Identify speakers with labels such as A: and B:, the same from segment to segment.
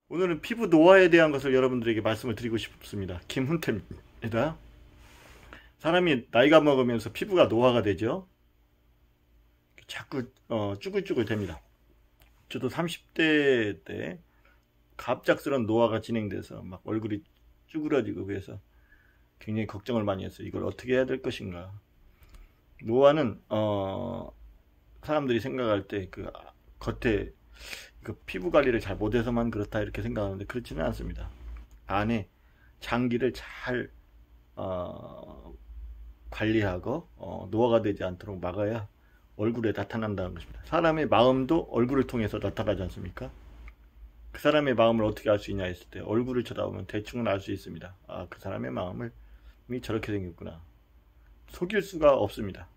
A: 오늘은 피부 노화에 대한 것을 여러분들에게 말씀을 드리고 싶습니다. 김훈태입니다. 사람이 나이가 먹으면서 피부가 노화가 되죠. 자꾸 쭈글쭈글 됩니다. 저도 30대 때 갑작스런 노화가 진행돼서 막 얼굴이 쭈그러지고 그래서 굉장히 걱정을 많이 했어요. 이걸 어떻게 해야 될 것인가. 노화는 사람들이 생각할 때 그 겉에 그 피부 관리를 잘 못해서만 그렇다 이렇게 생각하는데 그렇지는 않습니다. 안에 장기를 잘 관리하고 노화가 되지 않도록 막아야 얼굴에 나타난다는 것입니다. 사람의 마음도 얼굴을 통해서 나타나지 않습니까? 그 사람의 마음을 어떻게 알 수 있냐 했을 때 얼굴을 쳐다보면 대충은 알 수 있습니다. 아, 그 사람의 마음이 저렇게 생겼구나. 속일 수가 없습니다.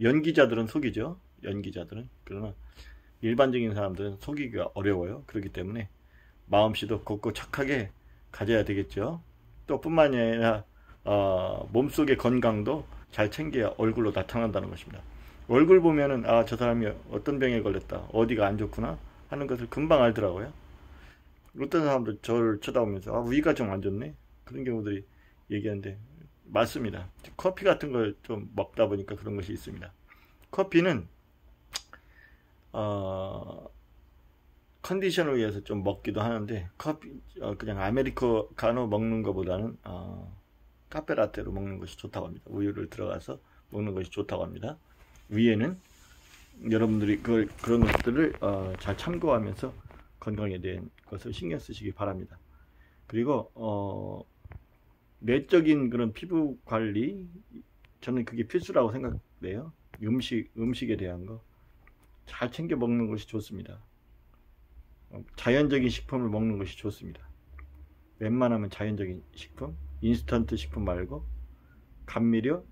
A: 연기자들은 속이죠. 연기자들은. 그러나 일반적인 사람들은 속이기가 어려워요. 그렇기 때문에 마음씨도 곱고 착하게 가져야 되겠죠. 또 뿐만이 아니라 몸속의 건강도 잘 챙겨야 얼굴로 나타난다는 것입니다. 얼굴 보면은 아, 저 사람이 어떤 병에 걸렸다, 어디가 안 좋구나 하는 것을 금방 알더라고요. 어떤 사람들 저를 쳐다보면서 아, 위가 좀 안 좋네 그런 경우들이 얘기하는데 맞습니다. 커피 같은 걸 좀 먹다 보니까 그런 것이 있습니다. 커피는 컨디션을 위해서 좀 먹기도 하는데 커피 그냥 아메리카노 먹는 것보다는 카페라떼로 먹는 것이 좋다고 합니다. 우유를 들어가서 먹는 것이 좋다고 합니다. 위에는 여러분들이 그런 것들을 잘 참고하면서 건강에 대한 것을 신경 쓰시기 바랍니다. 그리고 내적인 그런 피부 관리, 저는 그게 필수라고 생각돼요. 음식에 대한 거 잘 챙겨 먹는 것이 좋습니다. 자연적인 식품을 먹는 것이 좋습니다. 웬만하면 자연적인 식품, 인스턴트 식품 말고 감미료,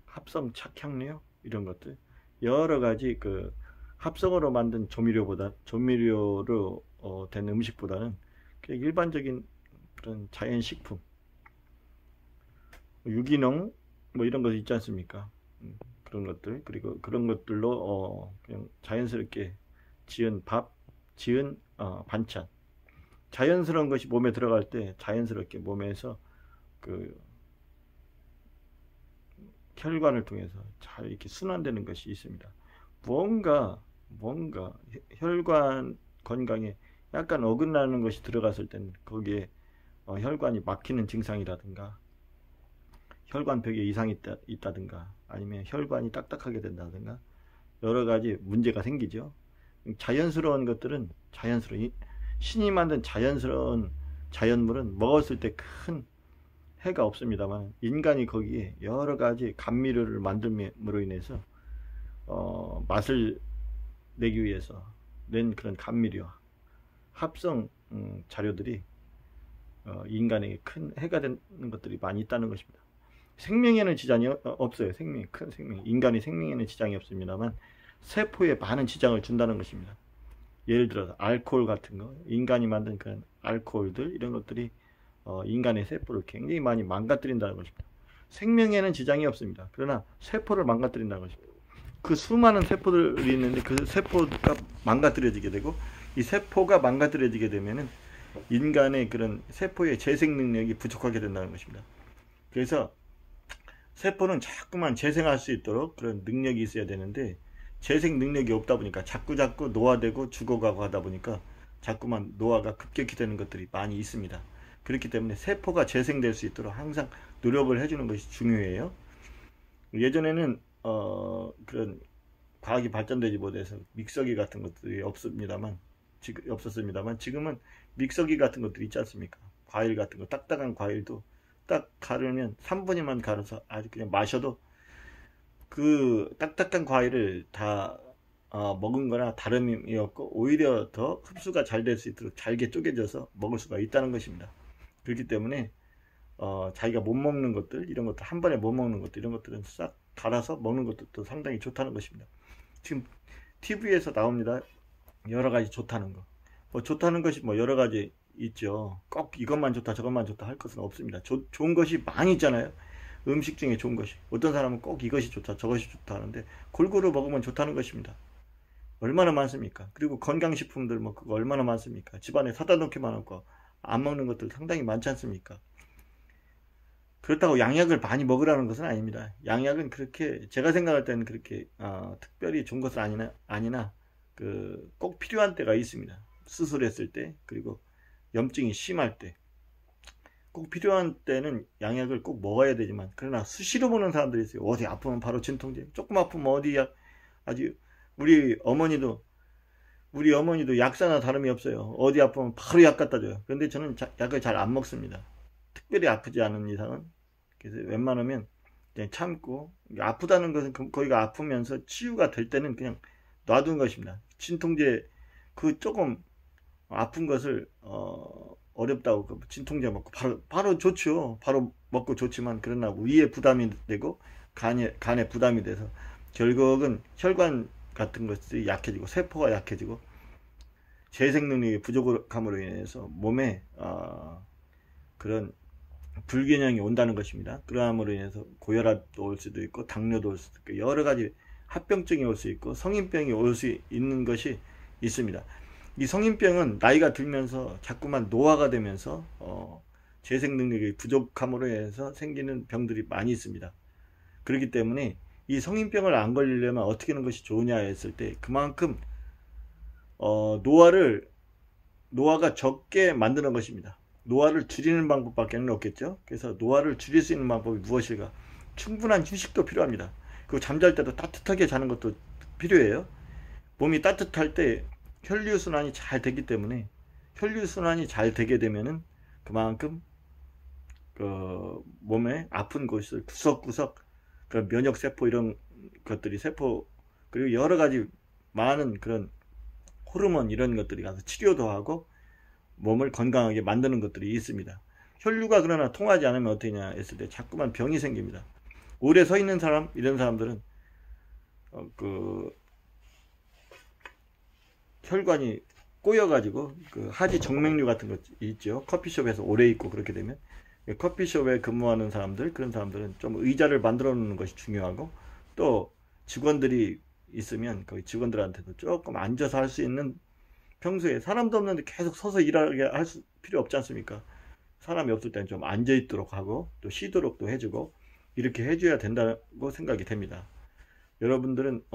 A: 합성 착향료 이런 것들 여러 가지 그 합성으로 만든 조미료로 된 음식보다는 그냥 일반적인 그런 자연 식품, 유기농 뭐 이런 것 있지 않습니까? 그런 것들, 그리고 그런 것들로 그냥 자연스럽게 지은 밥, 지은 반찬, 자연스러운 것이 몸에 들어갈 때 자연스럽게 몸에서 그 혈관을 통해서 잘 이렇게 순환되는 것이 있습니다. 뭔가 혈관 건강에 약간 어긋나는 것이 들어갔을 때는 거기에 혈관이 막히는 증상이라든가 혈관벽에 이상이 있다든가 아니면 혈관이 딱딱하게 된다든가 여러 가지 문제가 생기죠. 자연스러운 것들은 신이 만든 자연스러운 자연물은 먹었을 때 큰 해가 없습니다만 인간이 거기에 여러 가지 감미료를 만듦으로 인해서 맛을 내기 위해서 낸 그런 감미료 합성 자료들이 인간에게 큰 해가 되는 것들이 많이 있다는 것입니다. 생명에는 지장이 없어요. 큰 생명, 인간의 생명에는 지장이 없습니다만 세포에 많은 지장을 준다는 것입니다. 예를 들어서 알코올 같은 거, 인간이 만든 그런 알코올들 이런 것들이 인간의 세포를 굉장히 많이 망가뜨린다는 것입니다. 생명에는 지장이 없습니다. 그러나 세포를 망가뜨린다는 것입니다. 그 수많은 세포들이 있는데 그 세포가 망가뜨려지게 되고 이 세포가 망가뜨려지게 되면은 인간의 그런 세포의 재생 능력이 부족하게 된다는 것입니다. 그래서 세포는 자꾸만 재생할 수 있도록 그런 능력이 있어야 되는데 재생 능력이 없다 보니까 자꾸 노화되고 죽어가고 하다 보니까 자꾸만 노화가 급격히 되는 것들이 많이 있습니다. 그렇기 때문에 세포가 재생될 수 있도록 항상 노력을 해주는 것이 중요해요. 예전에는 그런 과학이 발전되지 못해서 믹서기 같은 것들이 없었습니다만 지금은 믹서기 같은 것들이 있지 않습니까? 과일 같은 거, 딱딱한 과일도 딱 가르면 3분이면 갈아서 아주 그냥 마셔도 그 딱딱한 과일을 다 먹은 거나 다름이 없고 오히려 더 흡수가 잘 될 수 있도록 잘게 쪼개져서 먹을 수가 있다는 것입니다. 그렇기 때문에 자기가 못 먹는 것들, 이런 것들, 한 번에 못 먹는 것들, 이런 것들은 싹 갈아서 먹는 것도 상당히 좋다는 것입니다. 지금 TV에서 나옵니다. 여러 가지 좋다는 거. 좋다는 것이 여러 가지 있죠. 꼭 이것만 좋다 저것만 좋다 할 것은 없습니다. 좋은 것이 많이 있잖아요. 음식 중에 좋은 것이, 어떤 사람은 꼭 이것이 좋다 저것이 좋다 하는데 골고루 먹으면 좋다는 것입니다. 얼마나 많습니까? 그리고 건강식품들 뭐 그거 얼마나 많습니까? 집안에 사다 놓기만 하고 안 먹는 것들 상당히 많지 않습니까? 그렇다고 양약을 많이 먹으라는 것은 아닙니다. 양약은 그렇게 제가 생각할 때는 그렇게 특별히 좋은 것은 아니나 그 꼭 필요한 때가 있습니다. 수술했을 때, 그리고 염증이 심할 때 꼭 필요한 때는 양약을 꼭 먹어야 되지만, 그러나 수시로 먹는 사람들이 있어요. 어디 아프면 바로 진통제, 조금 아프면 어디 약. 아주 우리 어머니도 약사나 다름이 없어요. 어디 아프면 바로 약 갖다 줘요. 그런데 저는 약을 잘 안 먹습니다. 특별히 아프지 않은 이상은. 그래서 웬만하면 그냥 참고, 아프다는 것은 거기가 아프면서 치유가 될 때는 그냥 놔둔 것입니다. 진통제, 그 조금 아픈 것을 어렵다고 진통제 먹고 바로 좋죠. 바로 먹고 좋지만, 그러나 위에 부담이 되고 간에 부담이 돼서 결국은 혈관 같은 것이 약해지고 세포가 약해지고 재생 능력이 부족함으로 인해서 몸에 그런 불균형이 온다는 것입니다. 그러함으로 인해서 고혈압도 올 수도 있고 당뇨도 올 수도 있고 여러 가지 합병증이 올 수 있고 성인병이 올 수 있는 것이 있습니다. 이 성인병은 나이가 들면서 자꾸만 노화가 되면서 재생 능력이 부족함으로 해서 생기는 병들이 많이 있습니다. 그렇기 때문에 이 성인병을 안 걸리려면 어떻게 하는 것이 좋으냐 했을 때, 그만큼 노화가 적게 만드는 것입니다. 노화를 줄이는 방법밖에 없겠죠. 그래서 노화를 줄일 수 있는 방법이 무엇일까? 충분한 휴식도 필요합니다. 그리고 잠잘 때도 따뜻하게 자는 것도 필요해요. 몸이 따뜻할 때 혈류순환이 잘 되기 때문에, 혈류순환이 잘 되게 되면은 그만큼 몸에 아픈 곳을 구석구석 그런 면역세포 이런 것들이 그리고 여러 가지 많은 그런 호르몬 이런 것들이 가서 치료도 하고 몸을 건강하게 만드는 것들이 있습니다. 혈류가 그러나 통하지 않으면 어떻게 하냐 했을 때 자꾸만 병이 생깁니다. 오래 서 있는 사람, 이런 사람들은 혈관이 꼬여가지고 하지 정맥류 같은 거 있죠. 커피숍에서 오래 있고 그렇게 되면, 커피숍에 근무하는 사람들, 그런 사람들은 좀 의자를 만들어 놓는 것이 중요하고, 또 직원들이 있으면 거기 직원들한테도 조금 앉아서 할 수 있는, 평소에 사람도 없는데 계속 서서 일하게 할 필요 없지 않습니까? 사람이 없을 때는 좀 앉아 있도록 하고 또 쉬도록도 해주고 이렇게 해줘야 된다고 생각이 됩니다. 여러분들은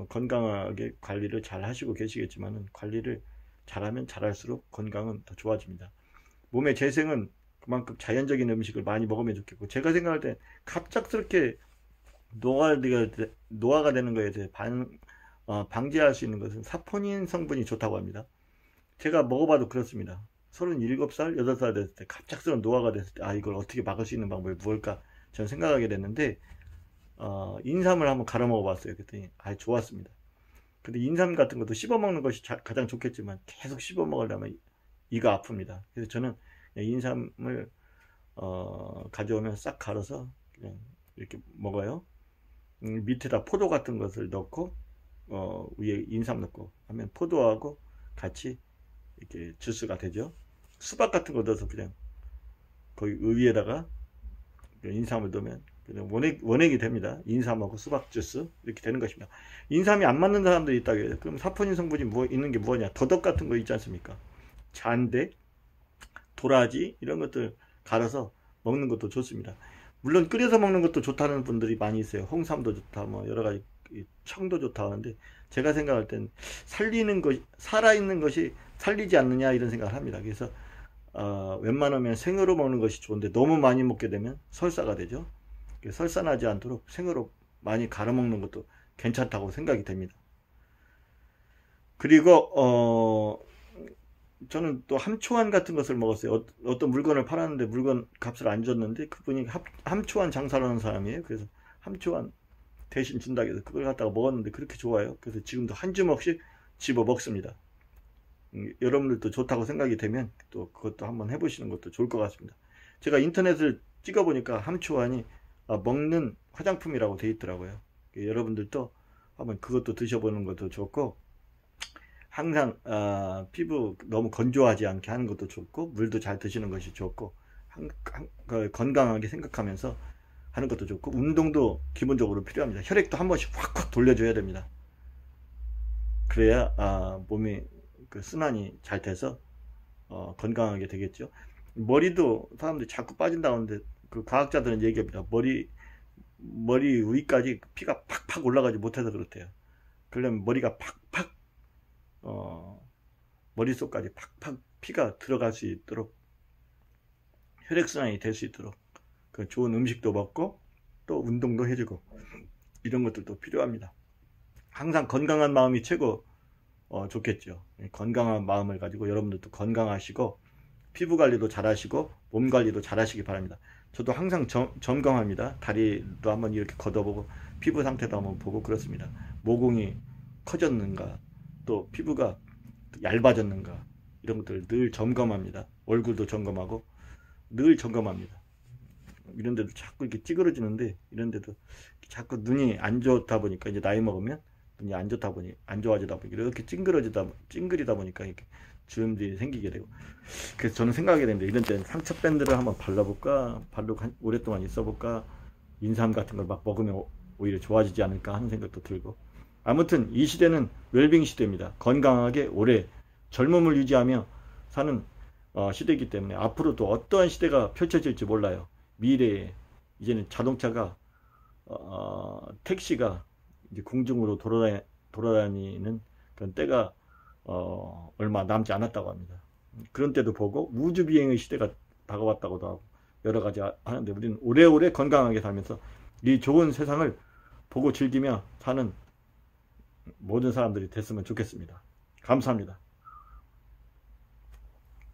A: 건강하게 관리를 잘 하시고 계시겠지만, 관리를 잘하면 잘할수록 건강은 더 좋아집니다. 몸의 재생은 그만큼 자연적인 음식을 많이 먹으면 좋겠고, 제가 생각할 때 갑작스럽게 노화가 되는 것에 대해 방지할 수 있는 것은 사포닌 성분이 좋다고 합니다. 제가 먹어봐도 그렇습니다. 37살, 8살 됐을 때 갑작스러운 노화가 됐을 때 이걸 어떻게 막을 수 있는 방법이 무엇일까 저는 생각하게 됐는데, 인삼을 한번 갈아 먹어봤어요. 그랬더니 좋았습니다. 근데 인삼 같은 것도 씹어 먹는 것이 가장 좋겠지만 계속 씹어 먹으려면 이가 아픕니다. 그래서 저는 인삼을 가져오면 싹 갈아서 그냥 이렇게 먹어요. 밑에다 포도 같은 것을 넣고 위에 인삼 넣고 하면 포도하고 같이 이렇게 주스가 되죠. 수박 같은 거 넣어서 그냥 거기 위에다가 인삼을 넣으면 그냥 원액이 됩니다. 인삼하고 수박 주스 이렇게 되는 것입니다. 인삼이 안 맞는 사람들이 있다고 해요. 그럼 사포닌 성분이 있는 게 뭐냐? 더덕 같은 거 있지 않습니까? 잔대, 도라지 이런 것들 갈아서 먹는 것도 좋습니다. 물론 끓여서 먹는 것도 좋다는 분들이 많이 있어요. 홍삼도 좋다, 뭐 여러 가지 청도 좋다 하는데, 제가 생각할 땐 살아있는 것이 살리지 않느냐 이런 생각을 합니다. 그래서 웬만하면 생으로 먹는 것이 좋은데, 너무 많이 먹게 되면 설사가 되죠. 설사 나지 않도록 생으로 많이 갈아 먹는 것도 괜찮다고 생각이 됩니다. 그리고 저는 또 함초안 같은 것을 먹었어요. 어떤 물건을 팔았는데 물건 값을 안 줬는데 그분이 함초안 장사를 하는 사람이에요. 그래서 함초안 대신 준다고 해서 그걸 갖다가 먹었는데 그렇게 좋아요. 그래서 지금도 한 주먹씩 집어 먹습니다. 여러분들도 좋다고 생각이 되면 또 그것도 한번 해보시는 것도 좋을 것 같습니다. 제가 인터넷을 찍어보니까 함초안이 먹는 화장품이라고 되어 있더라고요. 여러분들도 한번 그것도 드셔보는 것도 좋고, 항상 피부 너무 건조하지 않게 하는 것도 좋고, 물도 잘 드시는 것이 좋고, 건강하게 생각하면서 하는 것도 좋고, 운동도 기본적으로 필요합니다. 혈액도 한 번씩 확확 돌려줘야 됩니다. 그래야 몸이 그 순환이 잘 돼서 건강하게 되겠죠. 머리도 사람들이 자꾸 빠진다고 하는데 그 과학자들은 얘기합니다. 머리 위까지 피가 팍팍 올라가지 못해서 그렇대요. 그러려면 머리가 팍팍 머릿속까지 팍팍 피가 들어갈 수 있도록 혈액순환이 될 수 있도록 그 좋은 음식도 먹고 또 운동도 해주고 이런 것들도 필요합니다. 항상 건강한 마음이 최고 좋겠죠. 건강한 마음을 가지고 여러분들도 건강하시고 피부 관리도 잘 하시고 몸 관리도 잘 하시기 바랍니다. 저도 항상 점검합니다. 다리도 한번 이렇게 걷어보고 피부 상태도 한번 보고 그렇습니다. 모공이 커졌는가 또 피부가 얇아졌는가 이런 것들을 늘 점검합니다. 얼굴도 점검하고 늘 점검합니다. 이런데도 자꾸 이렇게 찌그러지는데 이런데도 자꾸 눈이 안 좋다 보니까 이제 나이 먹으면 눈이 안 좋아지다 보니 이렇게 찡그리다 보니까 이렇게 주름들이 생기게 되고 그래서 저는 생각하게 됩니다. 이런 때는 상처 밴드를 한번 발라볼까 바르고 오랫동안 있어볼까 인삼 같은 걸 막 먹으면 오히려 좋아지지 않을까 하는 생각도 들고 아무튼 이 시대는 웰빙 시대입니다. 건강하게 오래 젊음을 유지하며 사는 시대이기 때문에 앞으로 또 어떠한 시대가 펼쳐질지 몰라요. 미래에 이제는 자동차가 택시가 이제 공중으로 돌아다니는 그런 때가 얼마 남지 않았다고 합니다. 그런 때도 보고 우주비행의 시대가 다가왔다고도 하고 여러 가지 하는데 우리는 오래오래 건강하게 살면서 이 좋은 세상을 보고 즐기며 사는 모든 사람들이 됐으면 좋겠습니다. 감사합니다.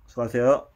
A: 수고하세요.